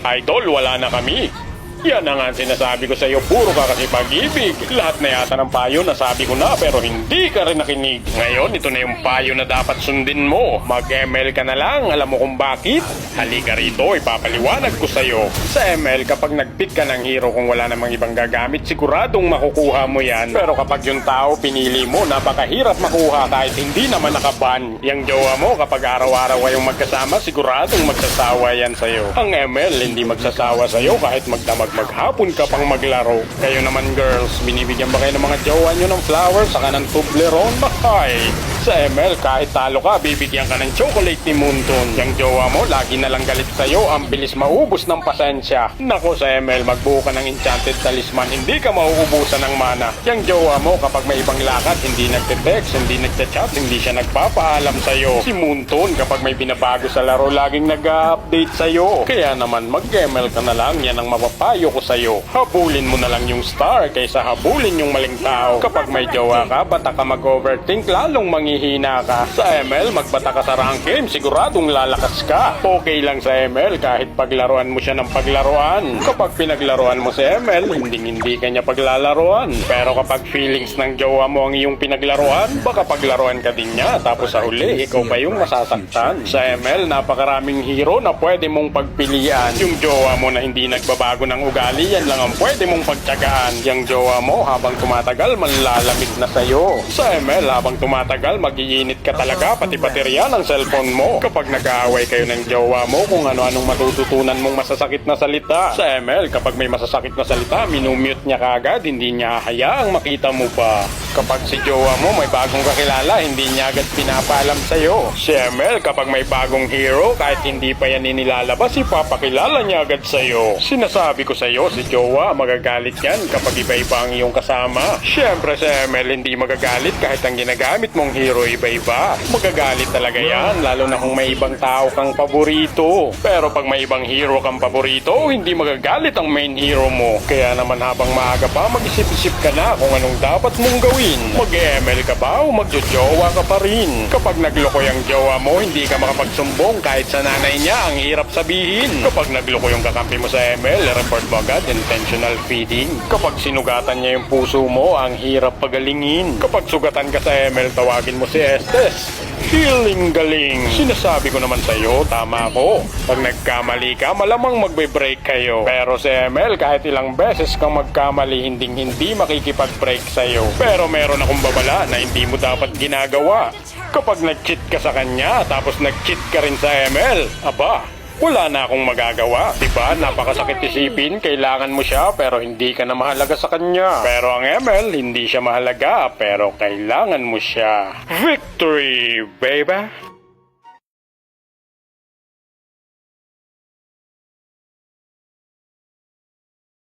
Idol, wala na kami. Yan na nga ang sinasabi ko sa iyo, puro ka kasi pag-ibig. Lahat na yata ng payo na sabi ko na pero hindi ka rin nakinig. Ngayon, ito na yung payo na dapat sundin mo. Mag-ML ka na lang, alam mo kung bakit? Halika rito, ipapaliwanag ko sa iyo. Sa ML, kapag nag-pick ka ng hero kung wala namang ibang gagamit, siguradong makukuha mo yan. Pero kapag yung tao pinili mo, napakahirap makuha kahit hindi naman nakaban. Yang jowa mo, kapag araw-araw kayong magkasama, siguradong magsasawa yan sa iyo. Ang ML, hindi magsasawa sa iyo kahit maghapon ka pang maglaro. Kayo naman girls, binibigyan ba kayo ng mga jowa nyo ng flowers saka ng Toblerone? Ay, sa ML kahit talo ka, bibigyan ka ng chocolate ni Moonton. Yang jowa mo, lagi na lang galit sa'yo, ang bilis maubos ng pasensya. Nako sa ML, magbuo ka ng enchanted talisman, hindi ka mauubusan ng mana. Yang jowa mo, kapag may ibang lakad, hindi nagte-text, hindi nagchat-chat, hindi siya nagpapaalam sa'yo. Si Moonton, kapag may binabago sa laro, laging nag-update sa'yo. Kaya naman, mag-ML ka na lang, yan ang mapapayo ko sa'yo. Habulin mo na lang yung star kaysa habulin yung maling tao. Kapag may jowa ka, bata ka mag-overthink, lalong manghihina ka. Sa ML, magbata ka sa rank game, siguradong lalakas ka. Okay lang sa ML kahit paglaruan mo siya ng paglaruan. Kapag pinaglaruan mo sa ML, hindi ka niya paglalaruan. Pero kapag feelings ng jowa mo ang iyong pinaglaruan, baka paglaruan ka din niya, tapos sa huli, ikaw pa yung masasaktan. Sa ML, napakaraming hero na pwede mong pagpilian. Yung jowa mo na hindi nagbabago ng ugali, yan lang ang pwede mong pagtyagaan. Yung jowa mo, habang tumatagal, manlalamig na sa'yo. Sa ML, habang tumatagal, mag-iinit ka talaga, pati baterya ng cellphone mo. Kapag nag-aaway kayo ng jowa mo, kung ano-anong matututunan mong masasakit na salita. Sa ML, kapag may masasakit na salita, minumute niya kagad, hindi niya hayaang makita mo pa. Kapag si jowa mo may bagong kakilala, hindi niya agad pinapaalam sa'yo. Si ML, kapag may bagong hero, kahit hindi pa yan inilalabas, ipapakilala niya agad sa'yo. Sinasabi ko sa'yo, si jowa, magagalit yan kapag iba-iba ang iyong kasama. Siyempre sa ML, hindi magagalit kahit ang ginagamit mong hero iba-iba. Magagalit talaga yan, lalo na kung may ibang tao kang paborito. Pero pag may ibang hero kang paborito, hindi magagalit ang main hero mo. Kaya naman habang maaga pa, mag-isip-isip ka na kung anong dapat mong gawin. Mag-ML ka ba o magjojowa ka pa rin? Kapag naglokoy ang jowa mo, hindi ka makapagsumbong kahit sa nanay niya, ang hirap sabihin. Kapag naglokoy yung kakampi mo sa ML, report mo agad, intentional feeding. Kapag sinugatan niya yung puso mo, ang hirap pagalingin. Kapag sugatan ka sa ML, tawagin mo si Estes. Healing galing. Sinasabi ko naman sa'yo, tama ako. Pag nagkamali ka, malamang magbe-break kayo. Pero sa ML, kahit ilang beses kang magkamali, hindi makikipag-break sa'yo. Pero meron akong babala na hindi mo dapat ginagawa. Kapag nag-cheat ka sa kanya, tapos nag-cheat ka rin sa ML, aba, wala na akong magagawa. Diba? Napakasakit isipin, kailangan mo siya pero hindi ka na mahalaga sa kanya. Pero ang ML, hindi siya mahalaga pero kailangan mo siya. Victory, baby!